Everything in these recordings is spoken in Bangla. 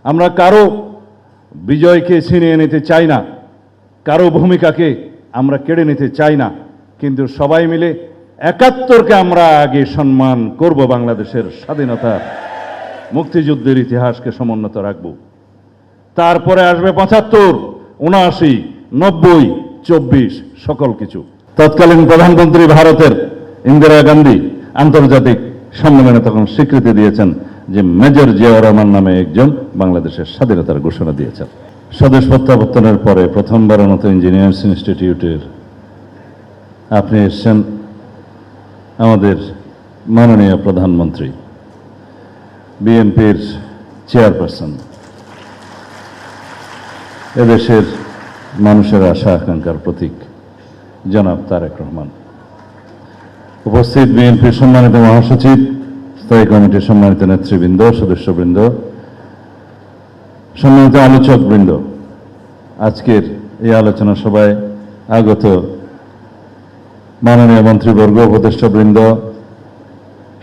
আমরা কারো বিজয়কে ছিনিয়ে নিতে চাই না, কারো ভূমিকাকে আমরা কেড়ে নিতে চাই না, কিন্তু সবাই মিলে ৭১কে আমরা আগে সম্মান করব, বাংলাদেশের স্বাধীনতা মুক্তিযুদ্ধের ইতিহাসকে সমুন্নত রাখব। তারপরে আসবে ৭৫, ৭৯, ৯০, ২৪ সকল কিছু। তৎকালীন প্রধানমন্ত্রী ভারতের ইন্দিরা গান্ধী আন্তর্জাতিক সম্মেলনে তখন স্বীকৃতি দিয়েছেন যে মেজর জিয়াউর রহমান নামে একজন বাংলাদেশের স্বাধীনতার ঘোষণা দিয়েছেন। স্বদেশ প্রত্যাবর্তনের পরে প্রথমবারের মতো ইঞ্জিনিয়ার্স ইনস্টিটিউটের আপনি এসছেন আমাদের মাননীয় প্রধানমন্ত্রী, বিএনপির চেয়ারপারসন, এদেশের মানুষের আশা আকাঙ্ক্ষার প্রতীক জনাব তারেক রহমান, উপস্থিত বিএনপির সম্মানিত মহাসচিব, স্থায়ী কমিটির সম্মানিত নেতৃবৃন্দ, সদস্যবৃন্দ, সম্মানিত আলোচকবৃন্দ, আজকের এই আলোচনা সভায় আগত মাননীয় মন্ত্রীবর্গ, উপদেষ্টাবৃন্দ,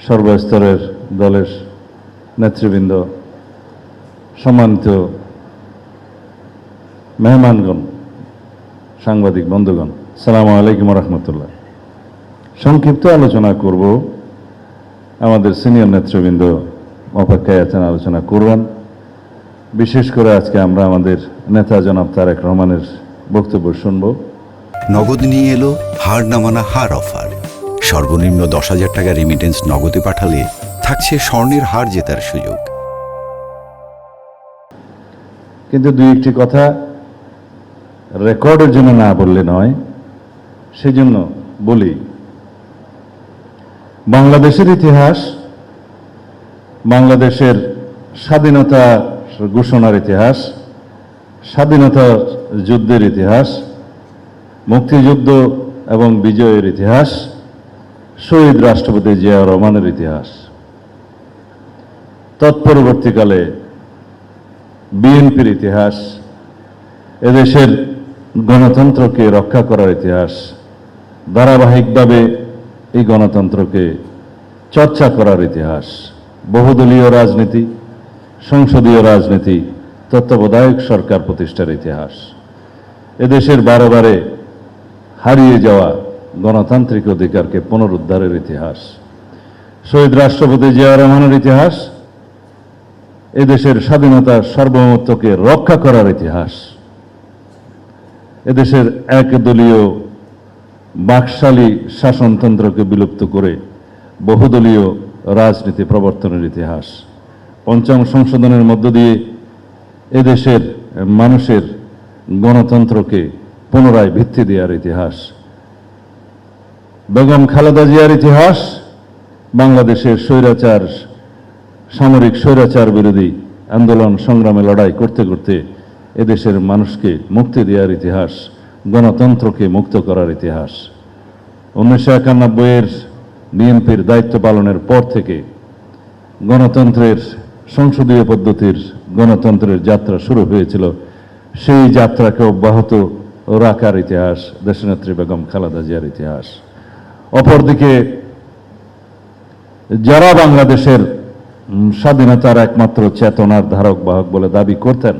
সর্বস্তরের দলের নেতৃবৃন্দ, সম্মানিত মেহমানগণ, সাংবাদিক বন্ধুগণ, আসসালামু আলাইকুম রহমতুল্লাহ। সংক্ষিপ্ত আলোচনা করব, আমাদের সিনিয়র নেতৃবৃন্দ অপেক্ষায় আছেন, আলোচনা করবেন। বিশেষ করে আজকে আমরা আমাদের নেতা জনাব তারেক রহমানের বক্তব্য শুনব। নগদ নিয়ে এলো হার না মানা হার অফার। সর্বনিম্ন 10,000 টাকা রেমিটেন্স নগদে পাঠালে থাকছে স্বর্ণের হার জেতার সুযোগ। কিন্তু দুই একটি কথা রেকর্ডের জন্য না বললে নয়, সেজন্য বলি। বাংলাদেশের ইতিহাস, বাংলাদেশের স্বাধীনতা ঘোষণার ইতিহাস, স্বাধীনতা যুদ্ধের ইতিহাস, মুক্তিযুদ্ধ এবং বিজয়ের ইতিহাস, শহীদ রাষ্ট্রপতি জিয়াউর রহমানের ইতিহাস, তৎপরবর্তীকালে বিএনপির ইতিহাস, এদেশের গণতন্ত্রকে রক্ষা করার ইতিহাস, ধারাবাহিকভাবে এই গণতন্ত্রকে চর্চা করার ইতিহাস, বহুদলীয় রাজনীতি, সংসদীয় রাজনীতি, তত্ত্বাবধায়ক সরকার প্রতিষ্ঠার ইতিহাস, এদেশের বারে হারিয়ে যাওয়া গণতান্ত্রিক অধিকারকে পুনরুদ্ধারের ইতিহাস, শহীদ রাষ্ট্রপতি জিয়াউর রহমানের ইতিহাস, এদেশের স্বাধীনতার সার্বভৌমত্বকে রক্ষা করার ইতিহাস, এদেশের একদলীয় বাকশালী শাসনতন্ত্রকে বিলুপ্ত করে বহুদলীয় রাজনীতি প্রবর্তনের ইতিহাস, পঞ্চম সংশোধনের মধ্য দিয়ে এদেশের মানুষের গণতন্ত্রকে পুনরায় ভিত্তি দেওয়ার ইতিহাস, বেগম খালেদা জিয়ার ইতিহাস, বাংলাদেশের স্বৈরাচার, সামরিক স্বৈরাচার বিরোধী আন্দোলন সংগ্রামে লড়াই করতে করতে এদেশের মানুষকে মুক্তি দেওয়ার ইতিহাস, গণতন্ত্রকে মুক্ত করার ইতিহাস। 1991-এর বিএনপির দায়িত্ব পালনের পর থেকে গণতন্ত্রের, সংসদীয় পদ্ধতির গণতন্ত্রের যাত্রা শুরু হয়েছিল। সেই যাত্রাকে অব্যাহত রাখার ইতিহাস দেশনেত্রী বেগম খালেদা জিয়ার ইতিহাস। অপরদিকে যারা বাংলাদেশের স্বাধীনতার একমাত্র চেতনার ধারক বাহক বলে দাবি করতেন,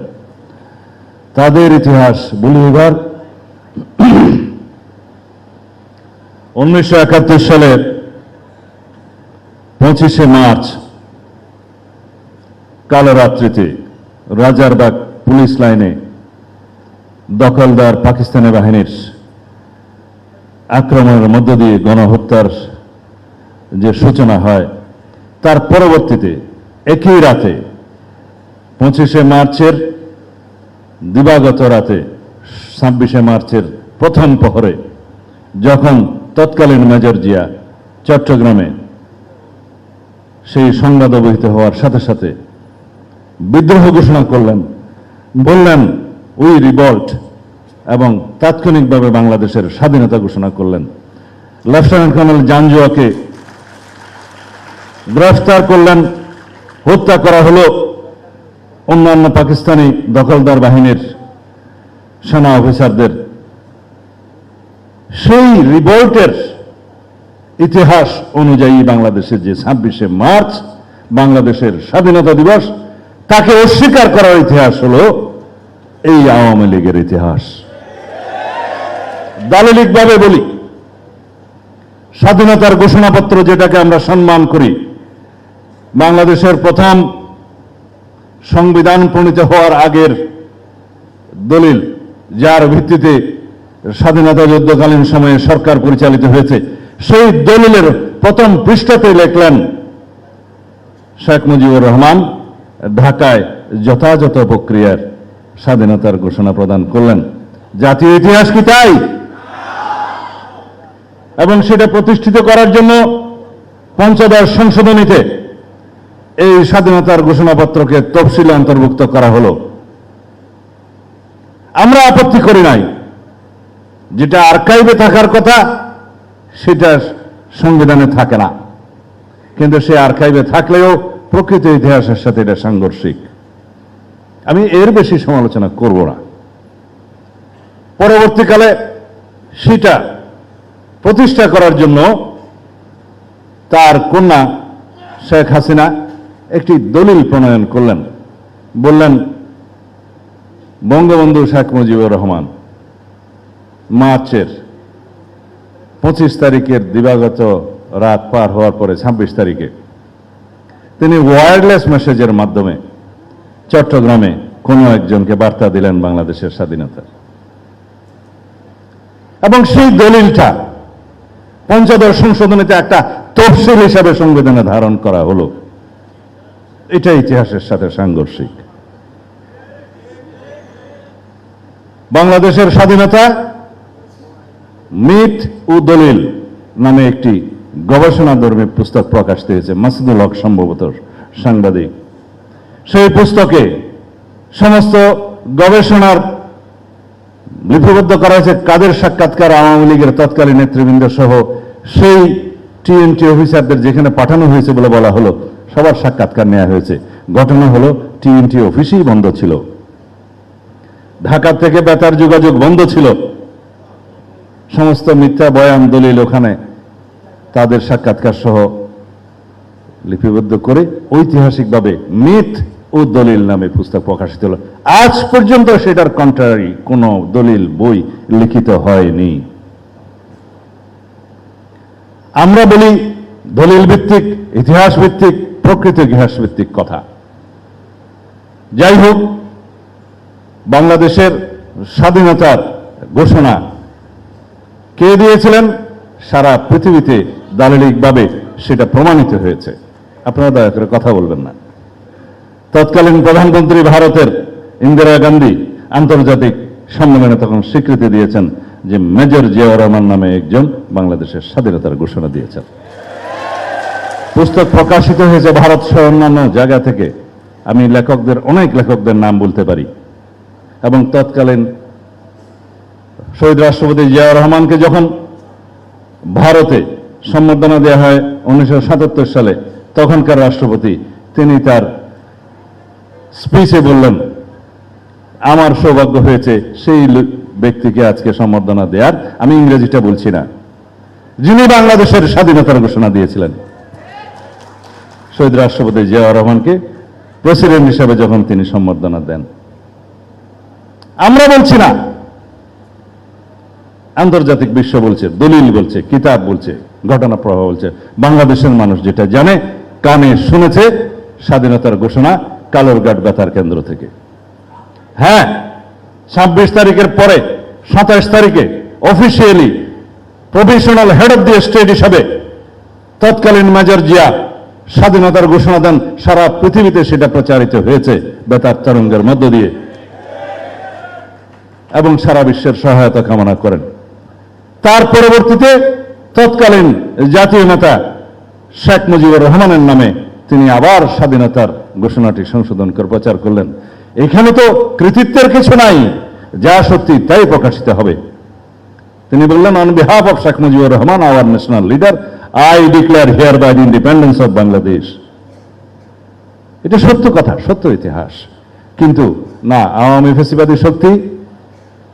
তাদের ইতিহাস বলি এবার। 1971 সালের 25শে মার্চ কালরাত্রিতে রাজারবাগ পুলিশ লাইনে দখলদার পাকিস্তানি বাহিনীর আক্রমণের মধ্য দিয়ে গণহত্যার যে সূচনা হয়, তার পরবর্তীতে একই রাতে 25শে মার্চের দিবাগত রাতে 26শে মার্চের প্রথম প্রহরে যখন তৎকালীন মেজর জিয়া চট্টগ্রামে সেই সংবাদ অবহিত হওয়ার সাথে সাথে বিদ্রোহ ঘোষণা করলেন, বললেন উই রিভল্ট, এবং তাৎক্ষণিকভাবে বাংলাদেশের স্বাধীনতা ঘোষণা করলেন। লেফটেন্যান্ট কর্নেল জাঞ্জুয়াকে গ্রেফতার করলেন, হত্যা করা হলো অন্যান্য পাকিস্তানি দখলদার বাহিনীর সেনা অফিসারদের। সেই রিভল্টের ইতিহাস অনুযায়ী বাংলাদেশের যে 26শে মার্চ বাংলাদেশের স্বাধীনতা দিবস, তাকে অস্বীকার করার ইতিহাস হলো এই আওয়ামী লীগের ইতিহাস। দালিলিকভাবে বলি, স্বাধীনতার ঘোষণাপত্র যেটাকে আমরা সম্মান করি, বাংলাদেশের প্রথম সংবিধান প্রণীত হওয়ার আগের দলিল, যার ভিত্তিতে স্বাধীনতা যুদ্ধকালীন সময়ে সরকার পরিচালিত হয়েছে, সেই দলিলের প্রথম পৃষ্ঠাতে লিখলেন শেখ মুজিবুর রহমান ঢাকায় যথাযথ প্রক্রিয়ার স্বাধীনতার ঘোষণা প্রদান করলেন। জাতীয় ইতিহাস কি তাই? এবং সেটা প্রতিষ্ঠিত করার জন্য পঞ্চদশ সংশোধনীতে এই স্বাধীনতার ঘোষণাপত্রকে তফসিলে অন্তর্ভুক্ত করা হলো। আমরা আপত্তি করি নাই, যেটা আর্কাইভে থাকার কথা সেটা সংবিধানে থাকে না, কিন্তু সে আর্কাইভে থাকলেও প্রকৃত ইতিহাসের সাথে এটা সাংঘর্ষিক। আমি এর বেশি সমালোচনা করব না। পরবর্তীকালে সেটা প্রতিষ্ঠা করার জন্য তার কন্যা শেখ হাসিনা একটি দলিল প্রণয়ন করলেন। বললেন, বঙ্গবন্ধু শেখ মুজিবুর রহমান মার্চের 25 তারিখের দিবাগত রাত পার হওয়ার পরে 26 তারিখে তিনি ওয়্যারলেস মেসেজের মাধ্যমে চট্টগ্রামে কোনো একজনকে বার্তা দিলেন বাংলাদেশের স্বাধীনতা। এবং সেই দলিলটা পঞ্চদশ সংশোধনীতে একটা তফসিল হিসাবে সংবিধানে ধারণ করা হলো। এটা ইতিহাসের সাথে সাংঘর্ষিক। বাংলাদেশের স্বাধীনতা মিথ ও দলিল নামে একটি গবেষণাধর্মী পুস্তক প্রকাশ পেয়েছে, মাসুদুল হক সম্ভবত সাংবাদিক। সেই পুস্তকে সমস্ত গবেষণার লিপিবদ্ধ করা হয়েছে কাদের সাক্ষাৎকার আওয়ামী লীগের তৎকালীন নেতৃবৃন্দ সহ সেই টিএনটি অফিসারদের যেখানে পাঠানো হয়েছে বলে বলা হলো, সবার সাক্ষাৎকার নেওয়া হয়েছে। ঘটনা হলো টিএনটি অফিসই বন্ধ ছিল, ঢাকা থেকে বেতার যোগাযোগ বন্ধ ছিল। সমস্ত মিথ্যা বয়ান দলিল ওখানে তাদের সাক্ষাৎকার সহ লিপিবদ্ধ করে ঐতিহাসিকভাবে মিথ ও দলিল নামে পুস্তক প্রকাশিত হল। আজ পর্যন্ত সেটার কন্ট্রারি কোনো দলিল বই লিখিত হয়নি। আমরা বলি দলিল ভিত্তিক, ইতিহাস ভিত্তিক, প্রকৃত ইতিহাস ভিত্তিক কথা। যাই হোক, বাংলাদেশের স্বাধীনতার ঘোষণা কে দিয়েছিলেন সারা পৃথিবীতে দালিলিকভাবে সেটা প্রমাণিত হয়েছে। আপনারা দয়া করে কথা বলবেন না। তৎকালীন প্রধানমন্ত্রী ভারতের ইন্দিরা গান্ধী আন্তর্জাতিক সম্মেলনে তখন স্বীকৃতি দিয়েছেন যে মেজর জিয়াউর রহমান নামে একজন বাংলাদেশের স্বাধীনতার ঘোষণা দিয়েছেন। পুস্তক প্রকাশিত হয়েছে ভারত সহ অন্যান্য জায়গা থেকে। আমি অনেক লেখকদের নাম বলতে পারি। এবং তৎকালীন শহীদ রাষ্ট্রপতি জিয়াউর রহমানকে যখন ভারতে সম্বর্ধনা দেওয়া হয় 1977 সালে, তখনকার রাষ্ট্রপতি তিনি তার স্পিচে বললেন, আমার সৌভাগ্য হয়েছে সেই ব্যক্তিকে আজকে সম্বর্ধনা দেওয়ার, আমি ইংরেজিটা বলছি না, যিনি বাংলাদেশের স্বাধীনতার ঘোষণা দিয়েছিলেন। শহীদ রাষ্ট্রপতি জিয়াউর রহমানকে প্রেসিডেন্ট হিসেবে যখন তিনি সম্বর্ধনা দেন। আমরা বলছি না, আন্তর্জাতিক বিশ্ব বলছে, দলিল বলছে, কিতাব বলছে, ঘটনা প্রবাহ বলছে। বাংলাদেশের মানুষ যেটা জানে, কানে শুনেছে, স্বাধীনতার ঘোষণা কালুরঘাট বেতার কেন্দ্র থেকে। হ্যাঁ, 26 তারিখের পরে 27 তারিখে officially professional head of the state হিসাবে তৎকালীন মেজর জিয়া স্বাধীনতার ঘোষণা দেন। সারা পৃথিবীতে সেটা প্রচারিত হয়েছে বেতার তরঙ্গের মধ্য দিয়ে, এবং সারা বিশ্বের সহায়তা কামনা করেন। তার পরবর্তীতে তৎকালীন জাতীয় নেতা শেখ মুজিবুর রহমানের নামে তিনি আবার স্বাধীনতার ঘোষণাটি সংশোধন করে প্রচার করলেন। এখানে তো কৃতিত্বের কিছু নাই, যা সত্যি তাই প্রকাশিত হবে। তিনি বললেন, on behalf of Sheikh Mujibur Rahman, our national leader, I declare hereby the independence of Bangladesh. এটা সত্য কথা, সত্য ইতিহাস। কিন্তু না, আওয়ামী ফ্যাসিবাদী শক্তি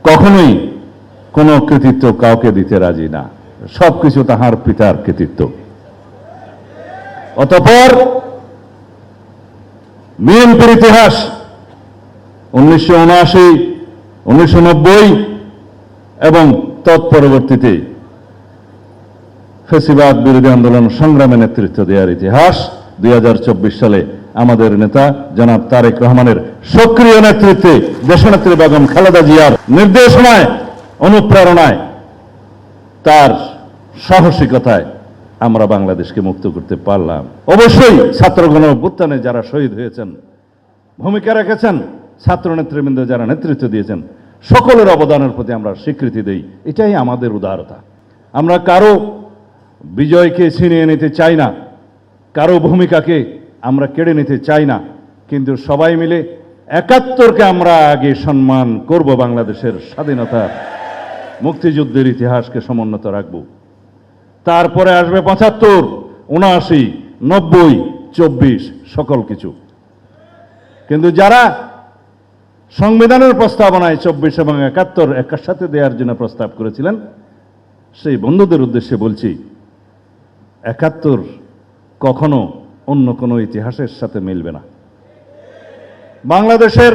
কখনোই কোনো কৃতিত্ব কাউকে দিতে রাজি না। সবকিছু তাহার পিতার কৃতিত্ব। অতঃপর বিএনপির ইতিহাস 1979, 1990 এবং তৎপরবর্তীতে ফ্যাসিবাদ বিরোধী আন্দোলন সংগ্রামে নেতৃত্ব দেওয়ার ইতিহাস 2024 সালে আমাদের নেতা জনাব তারেক রহমানের সক্রিয় নেতৃত্বে দেশনেত্রী বেগম খালেদা জিয়ার নির্দেশনায়, অনুপ্রেরণায়, তার সাহসিকতায় আমরা বাংলাদেশকে মুক্ত করতে পারলাম। অবশ্যই ছাত্র গণ অভ্যুত্থানে যারা শহীদ হয়েছেন, ভূমিকা রেখেছেন, ছাত্র নেতৃবৃন্দ যারা নেতৃত্ব দিয়েছেন, সকলের অবদানের প্রতি আমরা স্বীকৃতি দেই। এটাই আমাদের উদারতা। আমরা কারো বিজয়কে ছিনিয়ে নিতে চাই না, কারো ভূমিকাকে আমরা কেড়ে নিতে চাই না, কিন্তু সবাই মিলে 71কে আমরা আগে সম্মান করব, বাংলাদেশের স্বাধীনতা মুক্তিযুদ্ধের ইতিহাসকে সমুন্নত রাখব। তারপরে আসবে 75, 79, 90, 24 সকল কিছু। কিন্তু যারা সংবিধানের প্রস্তাবনায় 24 এবং 71 একসাথে দেওয়ার জন্য প্রস্তাব করেছিলেন, সেই বন্ধুদের উদ্দেশ্যে বলছি, 71 কখনো অন্য কোনো ইতিহাসের সাথে মিলবে না। বাংলাদেশের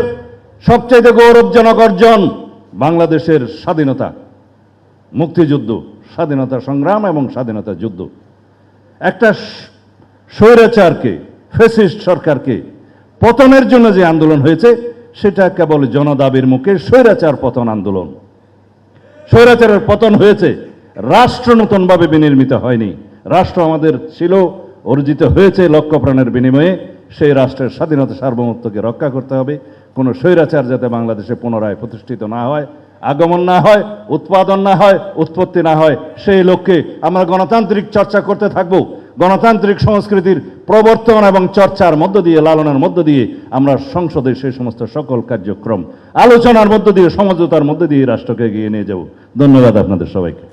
সবচেয়ে গৌরবজনক অর্জন বাংলাদেশের স্বাধীনতা, মুক্তিযুদ্ধ, স্বাধীনতা সংগ্রাম এবং স্বাধীনতা যুদ্ধ। একটা স্বৈরাচারকে, ফ্যাসিস্ট সরকারকে পতনের জন্য যে আন্দোলন হয়েছে, সেটা কেবল জনদাবির মুখে স্বৈরাচার পতন আন্দোলন। স্বৈরাচারের পতন হয়েছে, রাষ্ট্র নতুনভাবে বিনির্মিত হয়নি। রাষ্ট্র আমাদের ছিল, অর্জিত হয়েছে লক্ষ প্রাণের বিনিময়ে। সেই রাষ্ট্রের স্বাধীনতা সার্বভৌমত্বকে রক্ষা করতে হবে। কোনো স্বৈরাচার যাতে বাংলাদেশে পুনরায় প্রতিষ্ঠিত না হয়, আগমন না হয়, উৎপাদন না হয়, উৎপত্তি না হয়, সেই লক্ষ্যে আমরা গণতান্ত্রিক চর্চা করতে থাকব। গণতান্ত্রিক সংস্কৃতির প্রবর্তন এবং চর্চার মধ্য দিয়ে, লালনের মধ্য দিয়ে আমরা সংসদে সেই সমস্ত সকল কার্যক্রম আলোচনার মধ্য দিয়ে, সমঝোতার মধ্য দিয়ে রাষ্ট্রকে এগিয়ে নিয়ে যাব। ধন্যবাদ আপনাদের সবাইকে।